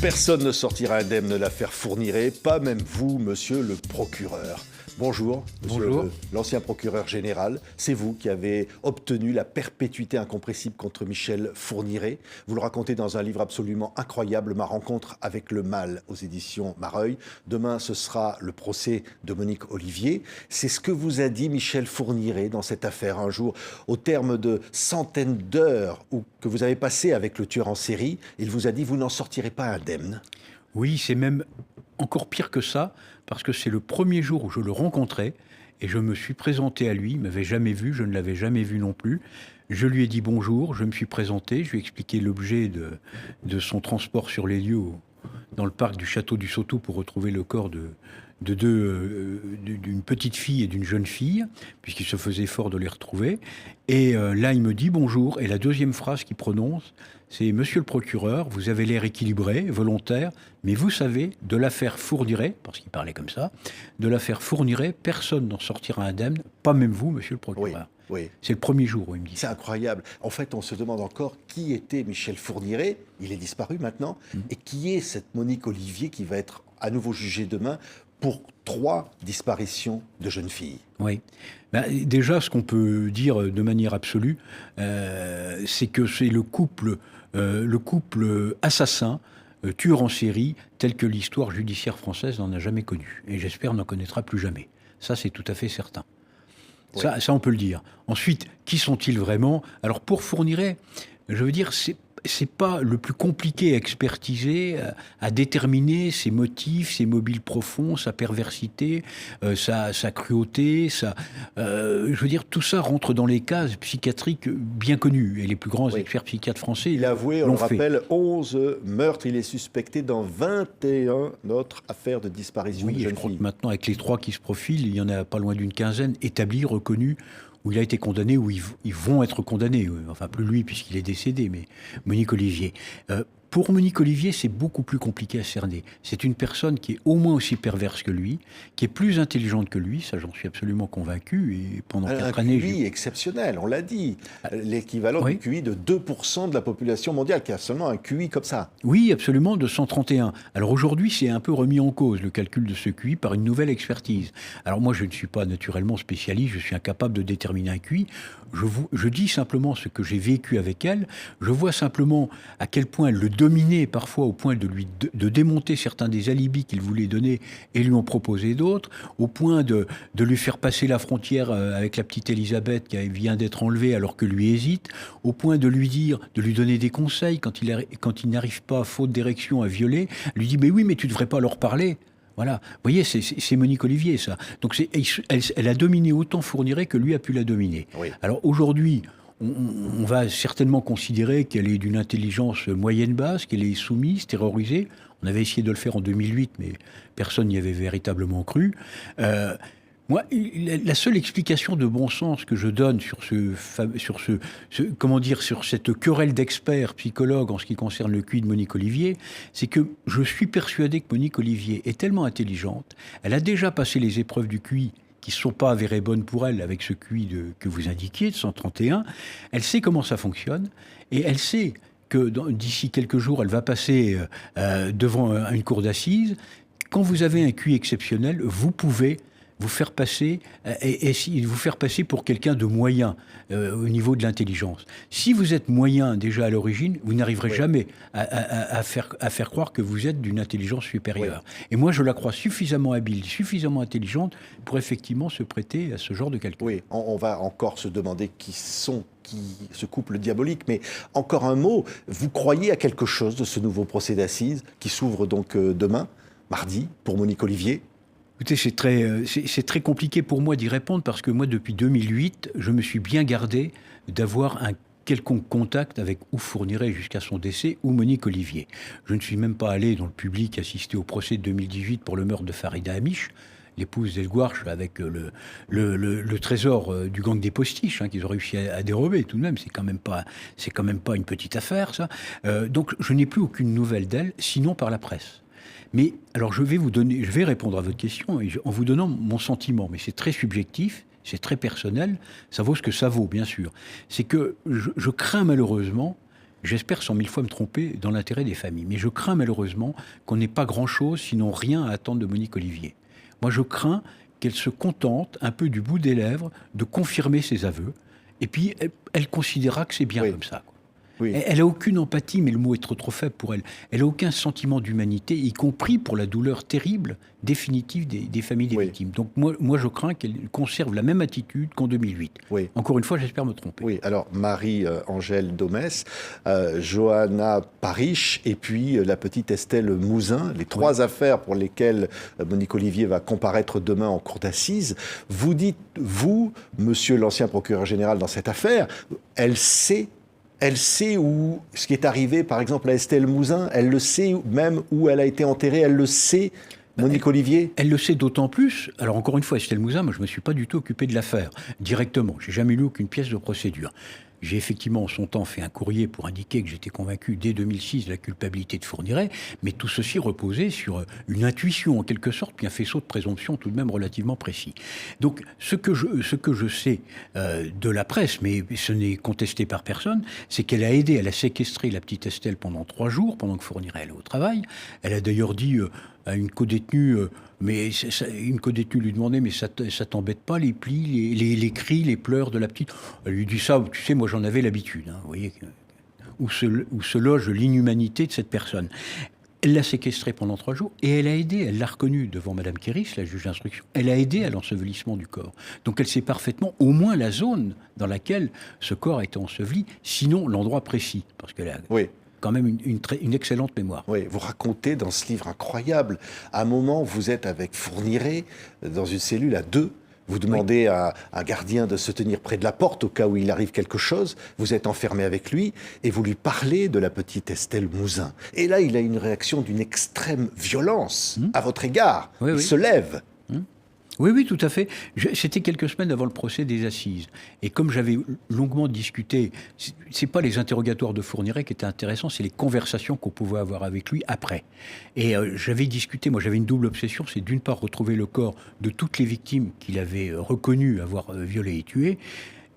Personne ne sortira indemne de l'affaire Fourniret, pas même vous, monsieur le procureur. Bonjour, Bonjour. l'ancien procureur général. C'est vous qui avez obtenu la perpétuité incompressible contre Michel Fourniret. Vous le racontez dans un livre absolument incroyable, Ma rencontre avec le mal, aux éditions Mareuil. Demain, ce sera le procès de Monique Olivier. C'est ce que vous a dit Michel Fourniret dans cette affaire un jour, au terme de centaines d'heures que vous avez passées avec le tueur en série. Il vous a dit, vous n'en sortirez pas indemne. Oui, c'est même encore pire que ça, parce que c'est le premier jour où je le rencontrais et je me suis présenté à lui. Il ne m'avait jamais vu, je ne l'avais jamais vu non plus. Je lui ai dit bonjour, je me suis présenté, je lui ai expliqué l'objet de son transport sur les lieux dans le parc du château du Sautou pour retrouver le corps d'une petite fille et d'une jeune fille, puisqu'il se faisait fort de les retrouver. Et là, il me dit bonjour. Et la deuxième phrase qu'il prononce, c'est « Monsieur le procureur, vous avez l'air équilibré, volontaire, mais vous savez, de l'affaire Fourniret, parce qu'il parlait comme ça, de l'affaire Fourniret, personne n'en sortira indemne, pas même vous, monsieur le procureur. » Oui. C'est le premier jour où il me dit ça. C'est incroyable. En fait, on se demande encore qui était Michel Fourniret. Il est disparu maintenant. Et qui est cette Monique Olivier qui va être à nouveau jugée demain pour 3 disparitions de jeunes filles. Oui. Déjà, ce qu'on peut dire de manière absolue, c'est que c'est le couple assassin, tueur en série, tel que l'histoire judiciaire française n'en a jamais connu. Et j'espère n'en connaîtra plus jamais. Ça, c'est tout à fait certain. Oui. Ça, on peut le dire. Ensuite, qui sont-ils vraiment ? Alors, pour Fourniret, je veux dire, c'est pas le plus compliqué à expertiser, à déterminer ses motifs, ses mobiles profonds, sa perversité, sa cruauté, je veux dire, tout ça rentre dans les cases psychiatriques bien connues. Et les plus grands experts psychiatres français il a avoué, on le rappelle, 11 meurtres. Il est suspecté dans 21 autres affaires de disparition de jeunes filles. Je crois que maintenant, avec les 3 qui se profilent, il y en a pas loin d'une quinzaine établis, reconnus, où il a été condamné, où ils vont être condamnés. Enfin, plus lui, puisqu'il est décédé, mais Monique Olivier. Pour Monique Olivier, c'est beaucoup plus compliqué à cerner. C'est une personne qui est au moins aussi perverse que lui, qui est plus intelligente que lui, ça j'en suis absolument convaincu. Et pendant 4 années... Un QI exceptionnel, on l'a dit. L'équivalent du QI de 2% de la population mondiale, qui a seulement un QI comme ça. Oui, absolument, de 131. Alors aujourd'hui, c'est un peu remis en cause, le calcul de ce QI, par une nouvelle expertise. Alors moi, je ne suis pas naturellement spécialiste, je suis incapable de déterminer un QI. Je dis simplement ce que j'ai vécu avec elle. Je vois simplement à quel point elle le dominait parfois, au point de démonter certains des alibis qu'il voulait donner et lui en proposer d'autres, au point de lui faire passer la frontière avec la petite Elisabeth qui vient d'être enlevée alors que lui hésite, au point de lui donner des conseils quand il n'arrive pas, faute d'érection, à violer, lui dit « mais oui, mais tu ne devrais pas leur parler ». Voilà, vous voyez, c'est Monique Olivier, ça. Donc elle a dominé autant Fourniret que lui a pu la dominer. Oui. Alors aujourd'hui, on va certainement considérer qu'elle est d'une intelligence moyenne basse, qu'elle est soumise, terrorisée. On avait essayé de le faire en 2008, mais personne n'y avait véritablement cru. Moi, la seule explication de bon sens que je donne sur cette querelle d'experts psychologues en ce qui concerne le QI de Monique Olivier, c'est que je suis persuadé que Monique Olivier est tellement intelligente, elle a déjà passé les épreuves du QI qui ne sont pas avérées bonnes pour elle avec ce QI que vous indiquiez, de 131, elle sait comment ça fonctionne et elle sait que d'ici quelques jours, elle va passer devant une cour d'assises. Quand vous avez un QI exceptionnel, vous pouvez vous faire passer pour quelqu'un de moyen au niveau de l'intelligence. Si vous êtes moyen déjà à l'origine, vous n'arriverez jamais à faire croire que vous êtes d'une intelligence supérieure. Oui. Et moi, je la crois suffisamment habile, suffisamment intelligente pour effectivement se prêter à ce genre de calcul. Oui, on va encore se demander qui ce couple diabolique, mais encore un mot, vous croyez à quelque chose de ce nouveau procès d'assises qui s'ouvre donc demain, mardi, pour Monique Olivier ? Écoutez, c'est très compliqué pour moi d'y répondre parce que moi, depuis 2008, je me suis bien gardé d'avoir un quelconque contact avec ou Fourniret jusqu'à son décès ou Monique Olivier. Je ne suis même pas allé dans le public assister au procès de 2018 pour le meurtre de Farida Amiche, l'épouse d'Elgouarch, avec le trésor du gang des postiches qu'ils ont réussi à dérober tout de même. C'est quand même pas une petite affaire, ça. Donc, je n'ai plus aucune nouvelle d'elle, sinon par la presse. Mais alors je vais répondre à votre question en vous donnant mon sentiment, mais c'est très subjectif, c'est très personnel, ça vaut ce que ça vaut, bien sûr. C'est que je crains malheureusement j'espère 100 000 fois me tromper dans l'intérêt des familles. Mais je crains malheureusement qu'on n'ait pas grand-chose, sinon rien à attendre de Monique Olivier. Moi, je crains qu'elle se contente un peu du bout des lèvres de confirmer ses aveux. Et puis, elle considérera que c'est bien comme ça, quoi. Oui. Elle n'a aucune empathie, mais le mot est trop faible pour elle. Elle n'a aucun sentiment d'humanité, y compris pour la douleur terrible, définitive des familles des victimes. Donc moi, je crains qu'elle conserve la même attitude qu'en 2008. Oui. Encore une fois, j'espère me tromper. Oui, alors Marie-Angèle Domès, Johanna Parish et puis la petite Estelle Mouzin, les trois affaires pour lesquelles Monique Olivier va comparaître demain en cour d'assises. Vous dites, vous, monsieur l'ancien procureur général dans cette affaire, elle sait où ce qui est arrivé, par exemple, à Estelle Mouzin, elle le sait même où elle a été enterrée, elle le sait, Monique Olivier ? Elle le sait d'autant plus. Alors encore une fois, Estelle Mouzin, moi je ne me suis pas du tout occupé de l'affaire directement. Je n'ai jamais lu aucune pièce de procédure. J'ai effectivement en son temps fait un courrier pour indiquer que j'étais convaincu dès 2006 de la culpabilité de Fourniret, mais tout ceci reposait sur une intuition en quelque sorte, puis un faisceau de présomption tout de même relativement précis. Donc ce que je sais de la presse, mais ce n'est contesté par personne, c'est qu'elle a aidé, elle a séquestré la petite Estelle pendant 3 jours, pendant que Fourniret allait au travail. Elle a d'ailleurs dit à une codétenue, une codétenue lui demandait, mais ça t'embête pas les plis, les cris, les pleurs de la petite ? Elle lui dit ça, tu sais, moi j'en avais l'habitude. Hein, vous voyez, où se loge l'inhumanité de cette personne. Elle l'a séquestrée pendant 3 jours et elle a aidé, elle l'a reconnue devant Madame Kéris, la juge d'instruction, elle a aidé à l'ensevelissement du corps. Donc elle sait parfaitement au moins la zone dans laquelle ce corps a été enseveli, sinon l'endroit précis, parce qu'elle a... Oui. Quand même une excellente mémoire. Oui, vous racontez dans ce livre incroyable, à un moment, vous êtes avec Fourniret dans une cellule à 2. Vous demandez à un gardien de se tenir près de la porte au cas où il arrive quelque chose. Vous êtes enfermé avec lui et vous lui parlez de la petite Estelle Mouzin. Et là, il a une réaction d'une extrême violence à votre égard. Il se lève. Oui, tout à fait. C'était quelques semaines avant le procès des assises. Et comme j'avais longuement discuté, c'est pas les interrogatoires de Fourniret qui étaient intéressants, c'est les conversations qu'on pouvait avoir avec lui après. Et j'avais discuté, moi j'avais une double obsession, c'est d'une part retrouver le corps de toutes les victimes qu'il avait reconnues avoir violées et tuées,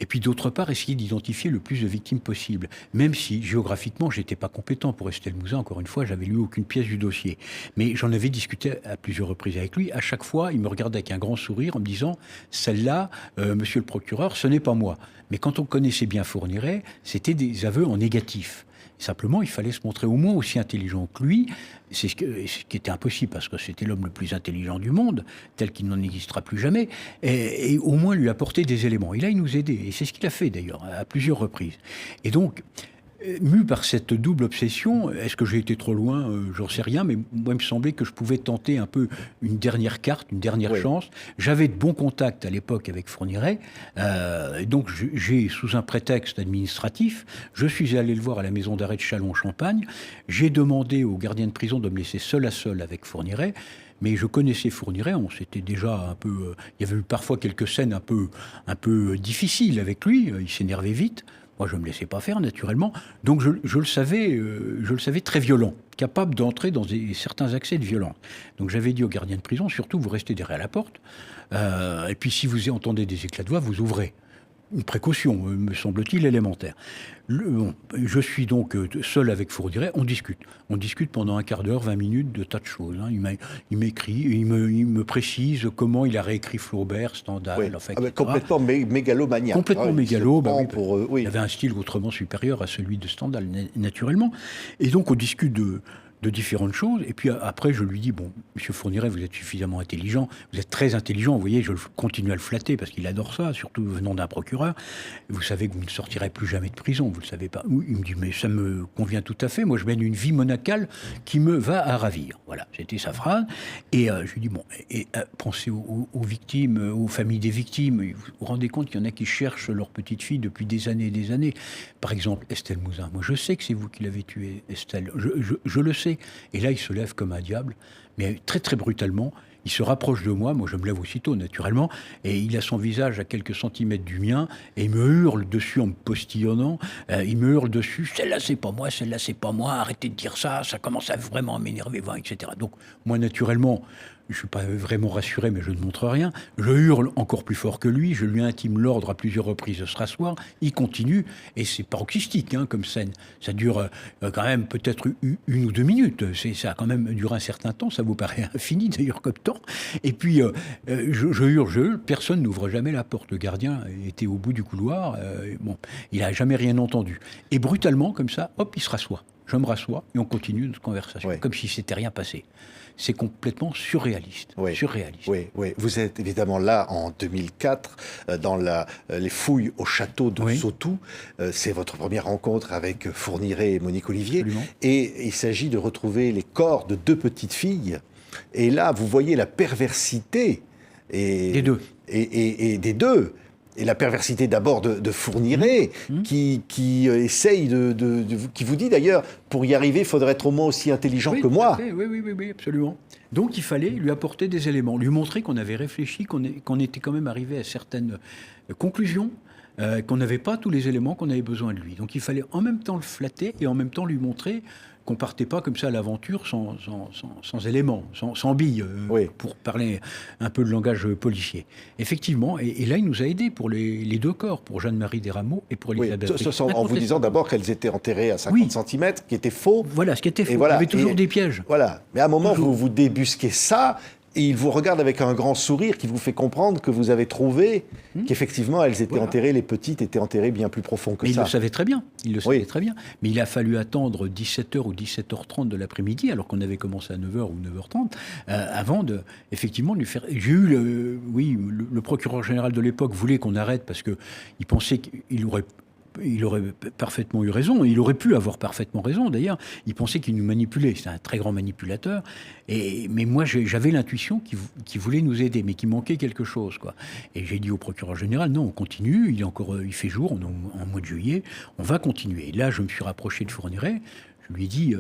et puis d'autre part, essayer d'identifier le plus de victimes possible. Même si, géographiquement, j'étais pas compétent pour Estelle Mouzin, encore une fois, j'avais lu aucune pièce du dossier. Mais j'en avais discuté à plusieurs reprises avec lui. À chaque fois, il me regardait avec un grand sourire en me disant « Celle-là, monsieur le procureur, ce n'est pas moi ». Mais quand on connaissait bien Fourniret, c'était des aveux en négatif. Simplement, il fallait se montrer au moins aussi intelligent que lui. C'est ce qui était impossible, parce que c'était l'homme le plus intelligent du monde, tel qu'il n'en existera plus jamais, et au moins lui apporter des éléments. Et là, il nous aidait, et c'est ce qu'il a fait d'ailleurs, à plusieurs reprises. Et donc, mu par cette double obsession, est-ce que j'ai été trop loin ? J'en sais rien, mais moi, il me semblait que je pouvais tenter un peu une dernière carte, une dernière chance. J'avais de bons contacts à l'époque avec Fourniret, donc j'ai, sous un prétexte administratif, je suis allé le voir à la maison d'arrêt de Châlons-en-Champagne. J'ai demandé au gardien de prison de me laisser seul à seul avec Fourniret. Mais je connaissais Fourniret, on s'était déjà un peu... il y avait eu parfois quelques scènes un peu difficiles avec lui, il s'énervait vite. Moi, je ne me laissais pas faire, naturellement. Donc, je le savais très violent, capable d'entrer dans certains accès de violence. Donc, j'avais dit au gardien de prison, surtout, vous restez derrière la porte. Et puis, si vous entendez des éclats de voix, vous ouvrez. Une précaution, me semble-t-il, élémentaire. Je suis donc seul avec Fourniret, on discute pendant un quart d'heure, 20 minutes, de tas de choses. Hein. Il m'écrit, il me précise comment il a réécrit Flaubert, Stendhal, enfin, complètement mégalomaniaque. Complètement mégalo, il il avait un style autrement supérieur à celui de Stendhal, naturellement. Et donc on discute de différentes choses. Et puis après, je lui dis, bon, monsieur Fourniret, vous êtes suffisamment intelligent, vous êtes très intelligent, vous voyez, je continue à le flatter parce qu'il adore ça, surtout venant d'un procureur. Vous savez que vous ne sortirez plus jamais de prison, vous le savez pas. Oui, il me dit, mais ça me convient tout à fait, moi je mène une vie monacale qui me va à ravir. Voilà, c'était sa phrase. Et je lui dis, bon, pensez aux victimes, aux familles des victimes. Vous vous rendez compte qu'il y en a qui cherchent leur petite fille depuis des années et des années. Par exemple, Estelle Mouzin. Moi, je sais que c'est vous qui l'avez tuée, Estelle. Je le sais. Et là, il se lève comme un diable, mais très très brutalement. Il se rapproche de moi je me lève aussitôt naturellement, et il a son visage à quelques centimètres du mien, et il me hurle dessus en me postillonnant, il me hurle dessus, celle-là c'est pas moi, arrêtez de dire ça, ça commence à vraiment m'énerver, etc. Donc moi naturellement, je ne suis pas vraiment rassuré, mais je ne montre rien. Je hurle encore plus fort que lui, je lui intime l'ordre à plusieurs reprises de se rasseoir, il continue, et c'est paroxystique comme scène. Ça dure quand même peut-être une ou 2 minutes, ça a quand même duré un certain temps, ça vous paraît infini d'ailleurs comme temps. Et puis je hurle, personne n'ouvre jamais la porte, le gardien était au bout du couloir, il n'a jamais rien entendu. Et brutalement, comme ça, hop, il se rassoit. Je me rassois et on continue notre conversation, comme si c'était rien passé. C'est complètement surréaliste. Oui. Surréaliste. Oui, oui. Vous êtes évidemment là en 2004, dans les fouilles au château de Sautoux. C'est votre première rencontre avec Fourniret et Monique Olivier. Absolument. Et il s'agit de retrouver les corps de 2 petites filles. Et là, vous voyez la perversité des deux. Et des deux. Et la perversité d'abord de Fourniret, qui essaye qui vous dit d'ailleurs, pour y arriver, il faudrait être au moins aussi intelligent que moi. Oui, absolument. Donc il fallait lui apporter des éléments, lui montrer qu'on avait réfléchi, qu'on était quand même arrivé à certaines conclusions, qu'on n'avait pas tous les éléments qu'on avait besoin de lui. Donc il fallait en même temps le flatter et en même temps lui montrer qu'on partait pas comme ça à l'aventure sans éléments, sans billes, pour parler un peu le langage policier. Effectivement, et là, il nous a aidés pour les 2 corps, pour Jeanne-Marie Desrameaux et pour Elisabeth. En vous disant d'abord qu'elles étaient enterrées à 50 cm, qui était faux. Voilà, ce qui était faux. Il y avait toujours des pièges. Voilà. Mais à un moment, vous débusquez ça, et il vous regarde avec un grand sourire qui vous fait comprendre que vous avez trouvé qu'effectivement, elles étaient enterrées, les petites étaient enterrées bien plus profond que ça. Il le savait très bien. Très bien. Mais il a fallu attendre 17h ou 17h30 de l'après-midi, alors qu'on avait commencé à 9h ou 9h30, avant de, effectivement, lui faire... J'ai eu le procureur général de l'époque voulait qu'on arrête parce qu'il pensait qu'il aurait parfaitement eu raison. Il aurait pu avoir parfaitement raison, d'ailleurs. Il pensait qu'il nous manipulait. C'est un très grand manipulateur. Mais moi, j'avais l'intuition qu'il voulait nous aider, mais qu'il manquait quelque chose, quoi. Et j'ai dit au procureur général, non, on continue. Il fait jour, on est en mois de juillet. On va continuer. Et là, je me suis rapproché de Fourniret. Je lui ai dit,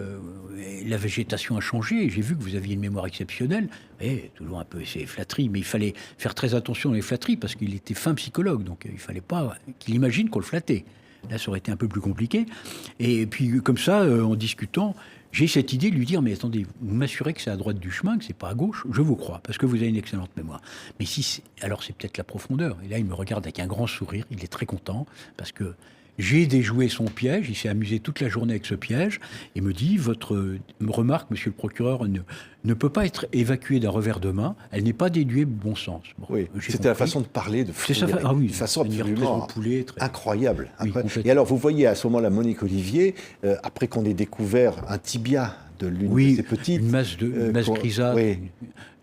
la végétation a changé, j'ai vu que vous aviez une mémoire exceptionnelle. Et toujours un peu, c'est flatterie, mais il fallait faire très attention aux flatteries, parce qu'il était fin psychologue, donc il ne fallait pas qu'il imagine qu'on le flattait. Là, ça aurait été un peu plus compliqué. Et puis, comme ça, en discutant, j'ai cette idée de lui dire, mais attendez, vous m'assurez que c'est à droite du chemin, que c'est pas à gauche? Je vous crois, parce que vous avez une excellente mémoire. Mais alors c'est peut-être la profondeur. Et là, il me regarde avec un grand sourire, il est très content, parce que j'ai déjoué son piège, il s'est amusé toute la journée avec ce piège, et me dit, votre remarque, monsieur le procureur, ne peut pas être évacuée d'un revers de main, elle n'est pas déduée de bon sens. Bon, oui, c'était la façon de parler de Fourniret. Une façon absolument incroyable. Oui, et alors, vous voyez à ce moment-là Monique Olivier, après qu'on ait découvert un tibia de l'une de ses petites... une masse grisâtre,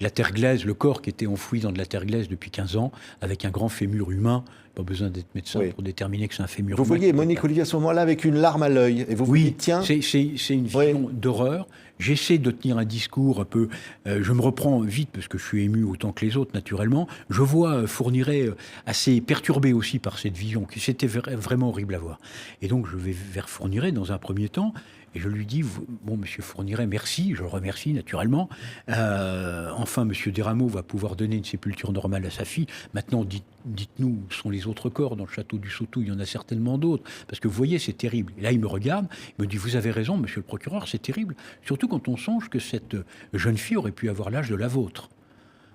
la terre glaise, le corps qui était enfoui dans de la terre glaise depuis 15 ans, avec un grand fémur humain. Pas besoin d'être médecin pour déterminer que c'est un fémur. Vous voyez Monique Olivier à ce moment-là avec une larme à l'œil, et vous vous dites, tiens... c'est une vision d'horreur. J'essaie de tenir un discours un peu... je me reprends vite, parce que je suis ému autant que les autres, naturellement. Je vois Fourniret assez perturbé aussi par cette vision, que c'était vraiment horrible à voir. Et donc, je vais vers Fourniret dans un premier temps, et je lui dis, bon, monsieur Fourniret, merci, je le remercie naturellement. Enfin, monsieur Desrameaux va pouvoir donner une sépulture normale à sa fille. Maintenant, dites-nous où sont les autres corps dans le château du Sautoux, il y en a certainement d'autres. Parce que vous voyez, c'est terrible. Et là, il me regarde, il me dit, vous avez raison, monsieur le procureur, c'est terrible. Surtout quand on songe que cette jeune fille aurait pu avoir l'âge de la vôtre.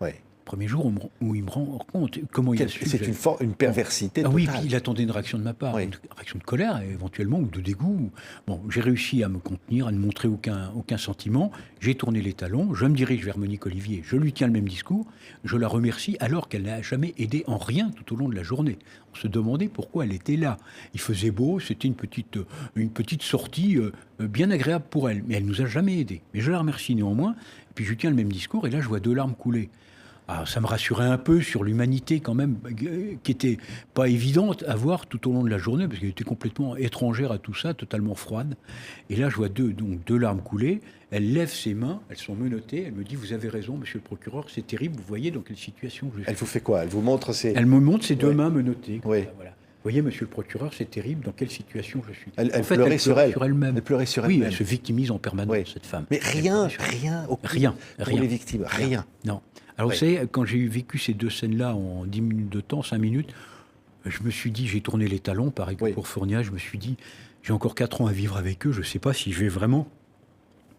Oui. Premier jour où il me rend compte comment il a su... C'est une perversité totale. Oui, puis il attendait une réaction de ma part, une réaction de colère éventuellement, ou de dégoût. Bon, j'ai réussi à me contenir, à ne montrer aucun sentiment. J'ai tourné les talons, je me dirige vers Monique Olivier, je lui tiens le même discours, je la remercie alors qu'elle n'a jamais aidé en rien tout au long de la journée. On se demandait pourquoi elle était là. Il faisait beau, c'était une petite sortie bien agréable pour elle, mais elle nous a jamais aidés. Mais je la remercie néanmoins, et puis je lui tiens le même discours, et là je vois 2 larmes couler. Alors, ça me rassurait un peu sur l'humanité quand même, qui était pas évidente à voir tout au long de la journée, parce qu'elle était complètement étrangère à tout ça, totalement froide. Et là, je vois 2 larmes couler. Elle lève ses mains, elles sont menottées. Elle me dit, vous avez raison, monsieur le procureur, c'est terrible. Vous voyez dans quelle situation je suis. Elle vous fait quoi? Elle vous montre ses... Elle me montre ses 2 mains menottées. Oui. Voilà. Vous voyez, monsieur le procureur, c'est terrible, dans quelle situation je suis. Elle pleurait sur elle-même. Elle pleurait sur elle-même. Oui, elle se victimise en permanence, cette femme. Mais rien pour les victimes, rien. Non. Alors, vous savez, quand j'ai vécu ces 2 scènes-là en 10 minutes de temps, 5 minutes, je me suis dit, j'ai tourné les talons, pareil que pour Fourniret, je me suis dit, j'ai encore 4 ans à vivre avec eux, je ne sais pas si je vais vraiment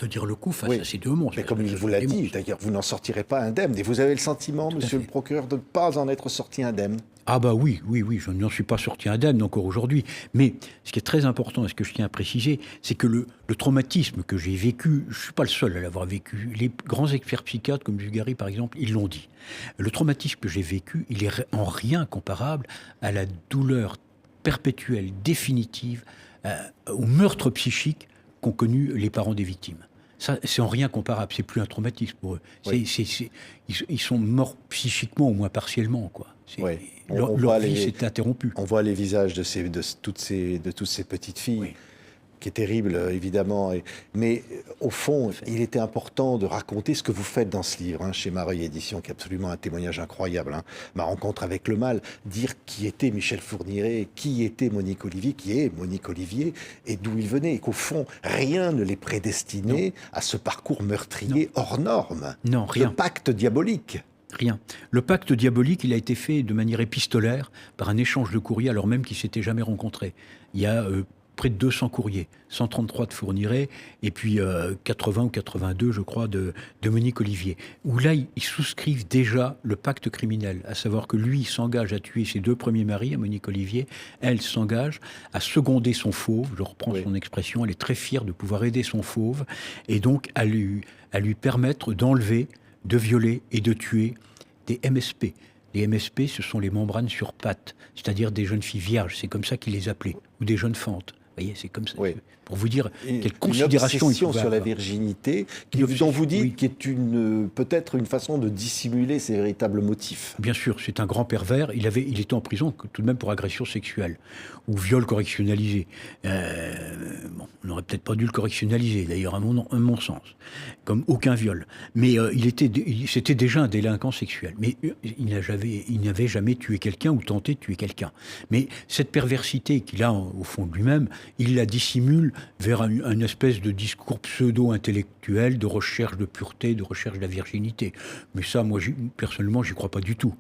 tenir le coup face Oui. à ces deux monstres. Mais comme il vous l'a dit, d'ailleurs, vous n'en sortirez pas indemne. Et vous avez le sentiment, monsieur le procureur, de ne pas en être sorti indemne? Ah bah oui, je n'en suis pas sorti indemne encore aujourd'hui. Mais ce qui est très important, et ce que je tiens à préciser, c'est que le traumatisme que j'ai vécu, je ne suis pas le seul à l'avoir vécu. Les grands experts psychiatres comme Dugarry, par exemple, ils l'ont dit. Le traumatisme que j'ai vécu, il est en rien comparable à la douleur perpétuelle, définitive, au meurtre psychique qu'ont connu les parents des victimes. Ça, c'est en rien comparable. C'est plus un traumatisme pour eux. Oui. Ils sont morts psychiquement, au moins partiellement, quoi. Oui. Leur vie s'est interrompue. On voit les visages de toutes ces petites filles, Oui. qui est terrible, évidemment. Mais au fond, il était important de raconter ce que vous faites dans ce livre, chez Mareuil Éditions, qui est absolument un témoignage incroyable. Ma rencontre avec le mal, dire qui était Michel Fourniret, qui était Monique Olivier, qui est Monique Olivier, et d'où il venait. Et qu'au fond, rien ne les prédestinait à ce parcours meurtrier hors norme. Non, rien. Le pacte diabolique. Rien. Le pacte diabolique, il a été fait de manière épistolaire, par un échange de courriers, alors même qu'ils ne s'étaient jamais rencontrés. Il y a près de 200 courriers, 133 de Fourniret, et puis 80 ou 82, je crois, de Monique Olivier, où là, ils souscrivent déjà le pacte criminel, à savoir que lui s'engage à tuer ses deux premiers maris, à Monique Olivier, elle s'engage à seconder son fauve, je reprends son expression, elle est très fière de pouvoir aider son fauve, et donc à lui permettre d'enlever, de violer et de tuer des MSP. Les MSP, ce sont les membranes sur pattes, c'est-à-dire des jeunes filles vierges, c'est comme ça qu'ils les appelaient, ou des jeunes fentes. Vous voyez, c'est comme ça. Oui. Pour vous dire quelle considération il faut sur la virginité, dont vous dites qui est peut-être une façon de dissimuler ses véritables motifs. Bien sûr, c'est un grand pervers. Il était en prison tout de même pour agression sexuelle ou viol correctionnalisé. On n'aurait peut-être pas dû le correctionnaliser, d'ailleurs, à mon sens, comme aucun viol. Mais c'était déjà un délinquant sexuel. Mais il n'avait jamais tué quelqu'un ou tenté de tuer quelqu'un. Mais cette perversité qu'il a au fond de lui-même, il la dissimule vers une espèce de discours pseudo-intellectuel de recherche de pureté, de recherche de la virginité. Mais ça, moi, personnellement, j'y crois pas du tout.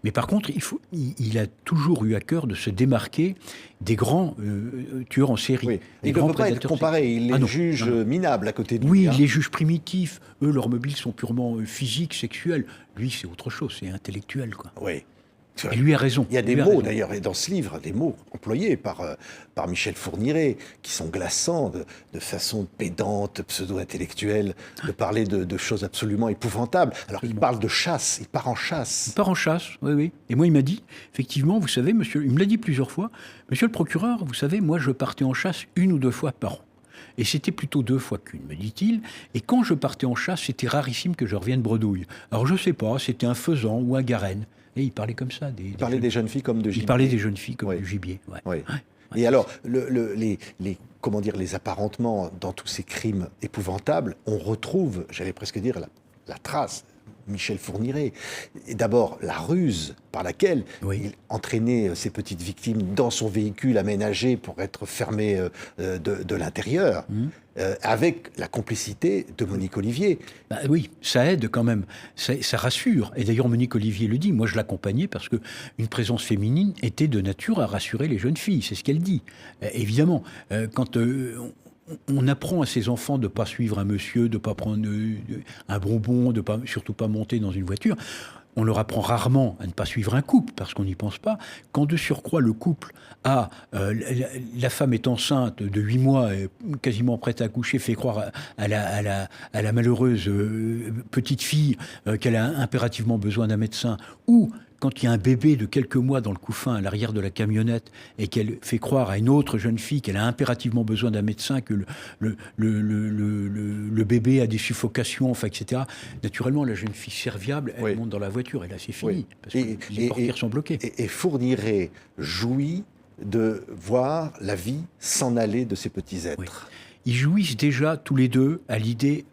Mais par contre, il a toujours eu à cœur de se démarquer des grands tueurs en série. Oui. Il ne peut pas être comparé, il les juge minables à côté de lui. Oui, il les juge primitifs. Eux, leurs mobiles sont purement physiques, sexuels. Lui, c'est autre chose, c'est intellectuel, quoi. Oui. Et lui a raison. Il y a des mots, d'ailleurs, et dans ce livre, des mots employés par Michel Fourniret, qui sont glaçants, de façon pédante, pseudo-intellectuelle, de parler de choses absolument épouvantables. Alors, il parle de chasse, il part en chasse. Il part en chasse, oui. Et moi, il m'a dit, effectivement, vous savez, monsieur, il me l'a dit plusieurs fois, monsieur le procureur, vous savez, moi, je partais en chasse 1 ou 2 fois par an. Et c'était plutôt 2 fois qu'une, me dit-il. Et quand je partais en chasse, c'était rarissime que je revienne bredouille. Alors, je ne sais pas, c'était un faisan ou un garenne. Et il parlait comme ça. Il parlait des jeunes filles comme de gibier. Il parlait des jeunes filles comme du gibier. Ouais. Ouais. Et alors, les apparentements dans tous ces crimes épouvantables, on retrouve, j'allais presque dire, la trace. Michel Fourniret. Et d'abord, la ruse par laquelle il entraînait ses petites victimes dans son véhicule aménagé pour être fermé de l'intérieur, avec la complicité de Monique Olivier. Bah oui, ça aide quand même, ça rassure. Et d'ailleurs, Monique Olivier le dit, moi je l'accompagnais parce qu'une présence féminine était de nature à rassurer les jeunes filles, c'est ce qu'elle dit. Évidemment, quand... on apprend à ses enfants de ne pas suivre un monsieur, de ne pas prendre un bonbon, de surtout pas monter dans une voiture. On leur apprend rarement à ne pas suivre un couple, parce qu'on n'y pense pas. Quand de surcroît, le couple a... la femme est enceinte de 8 mois, quasiment prête à accoucher, fait croire à la malheureuse petite fille qu'elle a impérativement besoin d'un médecin, ou... quand il y a un bébé de quelques mois dans le couffin à l'arrière de la camionnette et qu'elle fait croire à une autre jeune fille qu'elle a impérativement besoin d'un médecin, que le bébé a des suffocations, enfin, etc. Naturellement, la jeune fille serviable, elle monte dans la voiture et là, c'est fini. Parce que les portières sont bloquées. Et Fourniret jouit de voir la vie s'en aller de ces petits êtres. Oui. Ils jouissent déjà tous les deux à l'idée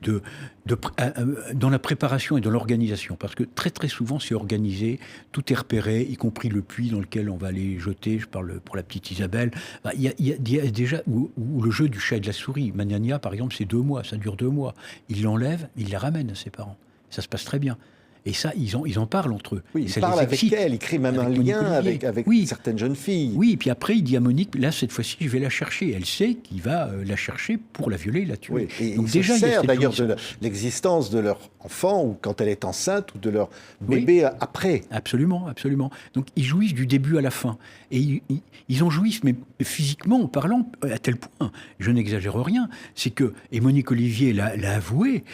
dans la préparation et dans l'organisation. Parce que très très souvent c'est organisé, tout est repéré, y compris le puits dans lequel on va les jeter. Je parle pour la petite Isabelle. Il y a déjà ou le jeu du chat et de la souris. Magnania par exemple, c'est 2 mois, ça dure 2 mois. Il l'enlève, il la ramène à ses parents. Ça se passe très bien. Et ça, ils en parlent entre eux. Oui, Et il ça parle les avec excite. elle, il crée même un Monique lien Olivier. avec Oui. certaines jeunes filles. Oui, et puis après, il dit à Monique, là, cette fois-ci, je vais la chercher. Elle sait qu'il va la chercher pour la violer, la tuer. Oui, et Donc il déjà, se il y a sert cette d'ailleurs de jouissance. l'existence de leur enfant, ou quand elle est enceinte, ou de leur Oui. bébé après. Absolument, absolument. Donc ils jouissent du début à la fin. Et ils en jouissent, mais physiquement en parlant, à tel point, je n'exagère rien, c'est que, et Monique Olivier l'a avoué,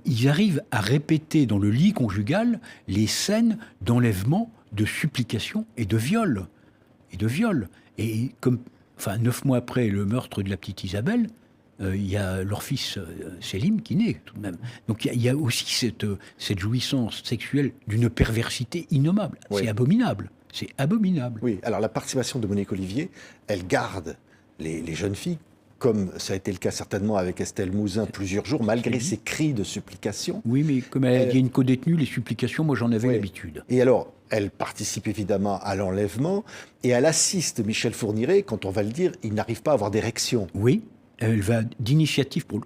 ils arrivent à répéter dans le lit conjugal les scènes d'enlèvement, de supplication et de viol. Et de viol. Et comme, 9 mois après le meurtre de la petite Isabelle, il y a leur fils Selim qui naît tout de même. Donc il y a aussi cette jouissance sexuelle d'une perversité innommable. Oui. C'est abominable. C'est abominable. Oui, alors la participation de Monique Olivier, elle garde les jeunes filles, comme ça a été le cas certainement avec Estelle Mouzin, plusieurs jours, malgré ses cris de supplication. Oui, mais comme il y a une codétenue, les supplications, moi j'en avais Oui. l'habitude. Et alors, elle participe évidemment à l'enlèvement, et elle assiste Michel Fourniret, quand on va le dire, il n'arrive pas à avoir d'érection. Oui, elle va d'initiative pour...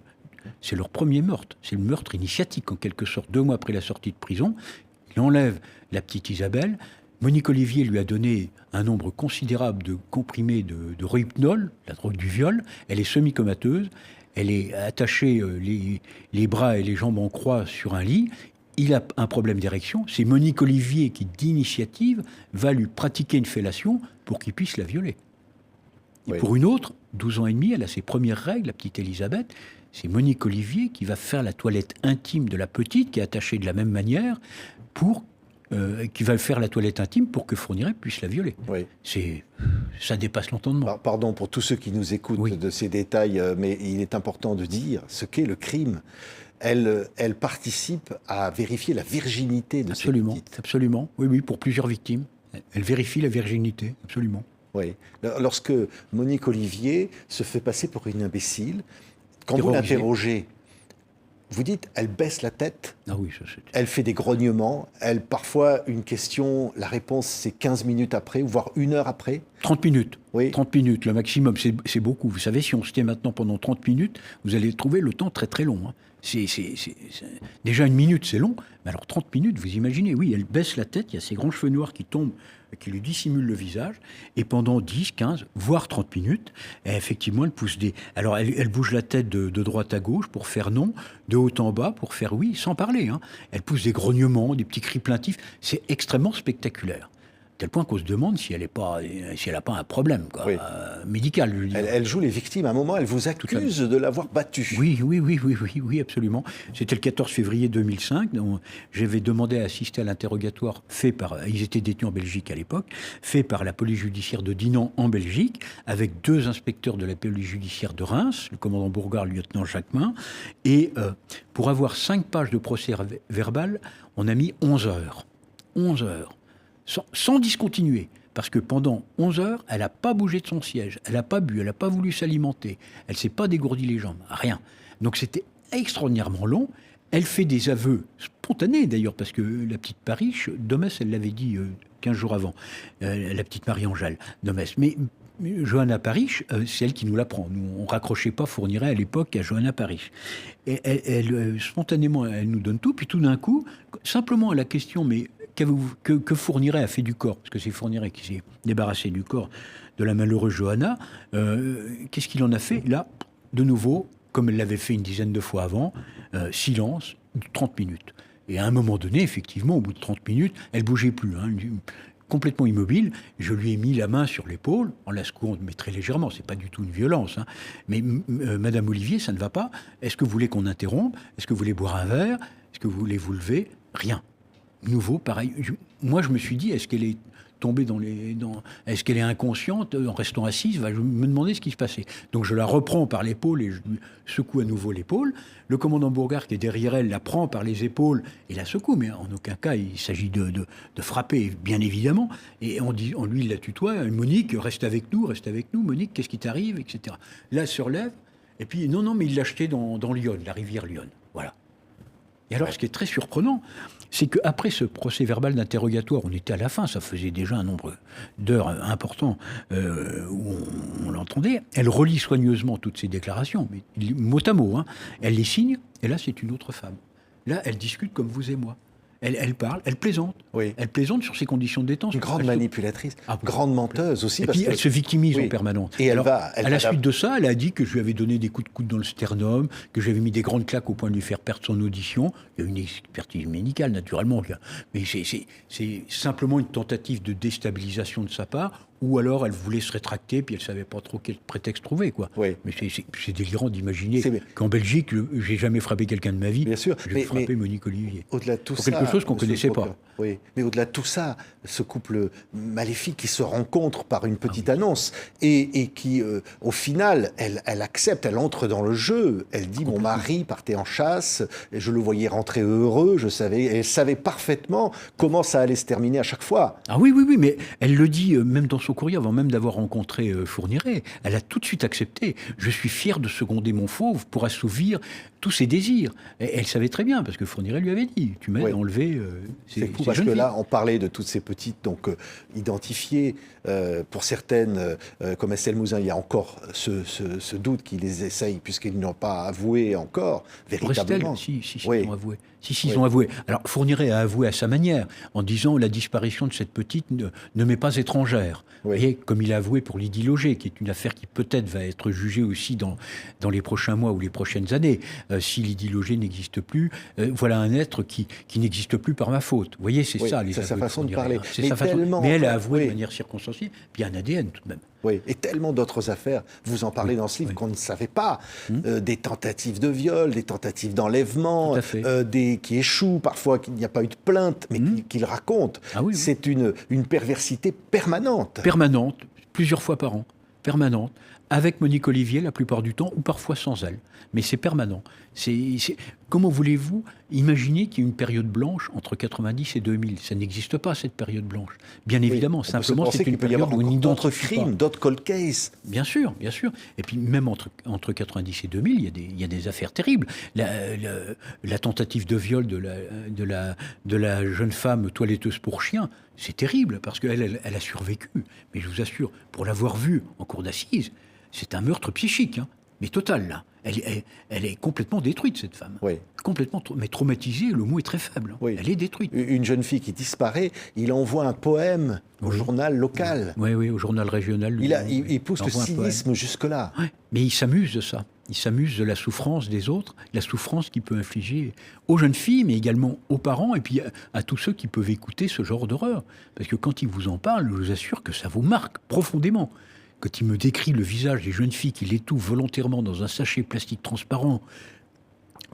C'est leur premier meurtre. C'est le meurtre initiatique, en quelque sorte. 2 mois après la sortie de prison, il enlève la petite Isabelle. Monique Olivier lui a donné un nombre considérable de comprimés de rohypnol, la drogue du viol. Elle est semi-comateuse. Elle est attachée les bras et les jambes en croix sur un lit. Il a un problème d'érection. C'est Monique Olivier qui, d'initiative, va lui pratiquer une fellation pour qu'il puisse la violer. Et Oui. pour une autre, 12 ans et demi, elle a ses premières règles, la petite Elisabeth. C'est Monique Olivier qui va faire la toilette intime de la petite, qui est attachée de la même manière, qui va faire la toilette intime pour que Fourniret puisse la violer. Oui. Ça dépasse l'entendement. Pardon pour tous ceux qui nous écoutent Oui. de ces détails, mais il est important de dire ce qu'est le crime. Elle participe à vérifier la virginité de ces Absolument, petites. absolument. Oui, oui, pour plusieurs victimes. Elle vérifie la virginité, absolument. Oui. Lorsque Monique Olivier se fait passer pour une imbécile, quand vous Terrorisée. l'interrogez, vous dites, elle baisse la tête, Ah oui, ça c'est... elle fait des grognements, parfois une question, la réponse c'est 15 minutes après, voire 1 heure après. 30 minutes. Oui. 30 minutes, le maximum, c'est beaucoup. Vous savez, si on se tait maintenant pendant 30 minutes, vous allez trouver le temps très très long. Hein. Déjà 1 minute, c'est long, mais alors 30 minutes, vous imaginez, oui, elle baisse la tête, il y a ces grands cheveux noirs qui tombent, qui lui dissimulent le visage, et pendant 10, 15, voire 30 minutes, effectivement, elle pousse des... Alors, elle bouge la tête de droite à gauche pour faire non, de haut en bas pour faire oui, sans parler. Hein. Elle pousse des grognements, des petits cris plaintifs, c'est extrêmement spectaculaire. Tel point qu'on se demande si elle n'a pas un problème quoi, Oui. médical. Je veux dire. Elle joue les victimes. À un moment, elle vous accuse de l'avoir battue. Oui, absolument. C'était le 14 février 2005. J'avais demandé à assister à l'interrogatoire fait par... Ils étaient détenus en Belgique à l'époque, fait par la police judiciaire de Dinan en Belgique, avec 2 inspecteurs de la police judiciaire de Reims, le commandant Bourgard, le lieutenant Jacquemin. Et pour avoir 5 pages de procès verbal, on a mis 11 heures. 11 heures. Sans discontinuer. Parce que pendant 11 heures, elle n'a pas bougé de son siège, elle n'a pas bu, elle n'a pas voulu s'alimenter, elle ne s'est pas dégourdi les jambes, rien. Donc c'était extraordinairement long. Elle fait des aveux spontanés d'ailleurs, parce que la petite Parish, Domès, elle l'avait dit 15 jours avant, la petite Marie-Angèle, Domès. Mais Johanna Parish, c'est elle qui nous l'apprend. Nous, on ne raccrochait pas Fourniret à l'époque à Johanna Parish. Et spontanément, elle nous donne tout, puis tout d'un coup, simplement à la question, mais que Fourniret a fait du corps, parce que c'est Fourniret qui s'est débarrassé du corps de la malheureuse Johanna, qu'est-ce qu'il en a fait? Là, de nouveau, comme elle l'avait fait une dizaine de fois avant, silence, 30 minutes. Et à un moment donné, effectivement, au bout de 30 minutes, elle ne bougeait plus, hein, complètement immobile. Je lui ai mis la main sur l'épaule, en la secouant, mais très légèrement, c'est pas du tout une violence. Hein. Mais Madame Olivier, ça ne va pas. Est-ce que vous voulez qu'on interrompe? Est-ce que vous voulez boire un verre? Est-ce que vous voulez vous lever? Rien. Nouveau, pareil. Moi, je me suis dit, est-ce qu'elle est tombée est-ce qu'elle est inconsciente en restant assise? Je me demandais ce qui se passait. Donc je la reprends par l'épaule et je lui secoue à nouveau l'épaule. Le commandant Bourgard, qui est derrière elle, la prend par les épaules et la secoue. Mais en aucun cas, il s'agit de frapper, bien évidemment. Et on lui, il la tutoie. Monique, reste avec nous, Monique, qu'est-ce qui t'arrive, etc. Là, elle se relève. Et puis, non, mais il l'a jetée dans l'Yonne, la rivière Lyonne. Voilà. Et alors, ce qui est très surprenant, c'est qu'après ce procès verbal d'interrogatoire, on était à la fin, ça faisait déjà un nombre d'heures important où on l'entendait. Elle relit soigneusement toutes ces déclarations, mais mot à mot. Hein. Elle les signe, et là, c'est une autre femme. Là, elle discute comme vous et moi. Elle parle, elle plaisante. Oui. Elle plaisante sur ses conditions de détention. Une grande manipulatrice, Ah, grande menteuse aussi. Et puis elle se victimise oui. en permanence. Et Alors, à la suite de ça, elle a dit que je lui avais donné des coups de coude dans le sternum, que j'avais mis des grandes claques au point de lui faire perdre son audition. Il y a une expertise médicale, naturellement. Mais c'est simplement une tentative de déstabilisation de sa part, ou alors elle voulait se rétracter, puis elle ne savait pas trop quel prétexte trouver, quoi. Oui. Mais c'est délirant d'imaginer qu'en Belgique, j'ai jamais frappé quelqu'un de ma vie. Bien sûr. J'ai frappé Monique Olivier. Au-delà de tout pour ça, quelque chose qu'on ne connaissait pas. Oui, mais au-delà de tout ça, ce couple maléfique qui se rencontre par une petite annonce et qui, au final, elle accepte, elle entre dans le jeu. Elle dit, mon mari partait en chasse, et je le voyais rentrer heureux, elle savait parfaitement comment ça allait se terminer à chaque fois. Ah oui, mais elle le dit même dans son courrier, avant même d'avoir rencontré Fourniret. Elle a tout de suite accepté. Je suis fier de seconder mon fauve pour assouvir tous ses désirs. Et elle savait très bien, parce que Fourniret lui avait dit, tu m'as enlevé c'est fou, parce que là, on parlait de toutes ces petites, donc identifiées, pour certaines, comme Estelle Mouzin, il y a encore ce doute qu'ils les essayent, puisqu'ils n'ont pas avoué encore, véritablement. Pour Estelle, si, ils ont avoué. Ils ont avoué. Alors, Fourniret a avoué à sa manière, en disant la disparition de cette petite ne m'est pas étrangère. Et comme il a avoué pour Lydie Loger, qui est une affaire qui peut-être va être jugée aussi dans les prochains mois ou les prochaines années. Si Lydie Loger n'existe plus, voilà un être qui n'existe plus par ma faute. Vous voyez, c'est ça. C'est sa façon de parler. C'est sa façon. Mais elle a avoué de manière circonstanciée, puis il y a un ADN tout de même. Oui, et tellement d'autres affaires, vous en parlez dans ce livre, qu'on ne savait pas. Des tentatives de viol, des tentatives d'enlèvement, qui échouent, parfois qu'il n'y a pas eu de plainte, mais qu'il raconte. C'est une perversité permanente. Permanente, plusieurs fois par an, permanente, avec Monique Olivier la plupart du temps, ou parfois sans elle. Mais c'est permanent. Comment voulez-vous imaginer qu'il y ait une période blanche entre 90 et 2000 ? Ça n'existe pas, cette période blanche. Bien évidemment, simplement, c'est une période où on identifie d'autres crimes, d'autres cold cases. Bien sûr. Et puis, même entre 90 et 2000, il y a des affaires terribles. La tentative de viol de la jeune femme toiletteuse pour chien, c'est terrible, parce qu'elle a survécu. Mais je vous assure, pour l'avoir vue en cour d'assises, c'est un meurtre psychique, mais total, là. Elle est complètement détruite, cette femme. Complètement, mais traumatisée, le mot est très faible. Elle est détruite. Une jeune fille qui disparaît, il envoie un poème au journal local. Oui, au journal régional. Il pousse le cynisme jusque-là. Mais il s'amuse de ça. Il s'amuse de la souffrance des autres, la souffrance qu'il peut infliger aux jeunes filles, mais également aux parents, et puis à tous ceux qui peuvent écouter ce genre d'horreur. Parce que quand il vous en parle, je vous assure que ça vous marque profondément. Quand il me décrit le visage des jeunes filles qu'il étouffe volontairement dans un sachet plastique transparent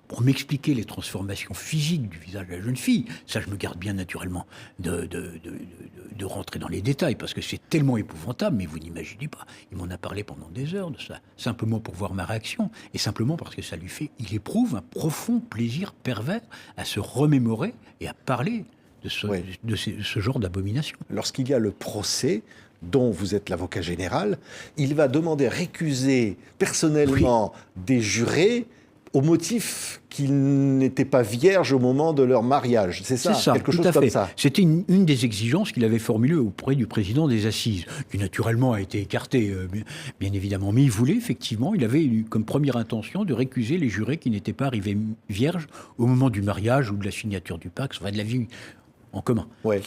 pour m'expliquer les transformations physiques du visage de la jeune fille, ça je me garde bien naturellement de rentrer dans les détails, parce que c'est tellement épouvantable, mais vous n'imaginez pas. Il m'en a parlé pendant des heures de ça, simplement pour voir ma réaction, et simplement parce que il éprouve un profond plaisir pervers à se remémorer et à parler de ce genre d'abomination. Lorsqu'il y a le procès, dont vous êtes l'avocat général, il va demander à récuser personnellement des jurés au motif qu'ils n'étaient pas vierges au moment de leur mariage. C'est ça, quelque chose comme ça. C'était une des exigences qu'il avait formulées auprès du président des Assises, qui naturellement a été écartée, bien évidemment. Mais il voulait, effectivement, il avait eu comme première intention de récuser les jurés qui n'étaient pas arrivés vierges au moment du mariage ou de la signature du pacte, enfin de la vie en commun. Oui.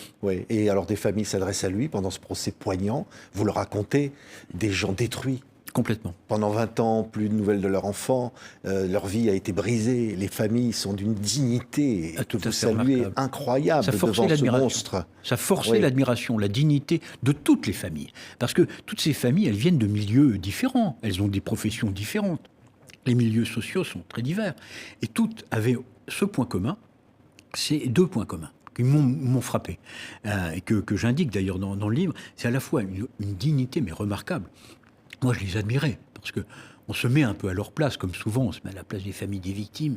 Et alors des familles s'adressent à lui pendant ce procès poignant. Vous le racontez, des gens détruits. Complètement. Pendant 20 ans, plus de nouvelles de leur enfant. Leur vie a été brisée. Les familles sont d'une dignité que vous saluez incroyable devant ce monstre. Ça forçait l'admiration, la dignité de toutes les familles. Parce que toutes ces familles, elles viennent de milieux différents. Elles ont des professions différentes. Les milieux sociaux sont très divers. Et toutes avaient ce point commun, c'est deux points communs qui m'ont frappé, et que j'indique d'ailleurs dans le livre. C'est à la fois une dignité, mais remarquable. Moi, je les admirais, parce qu'on se met un peu à leur place, comme souvent, on se met à la place des familles des victimes,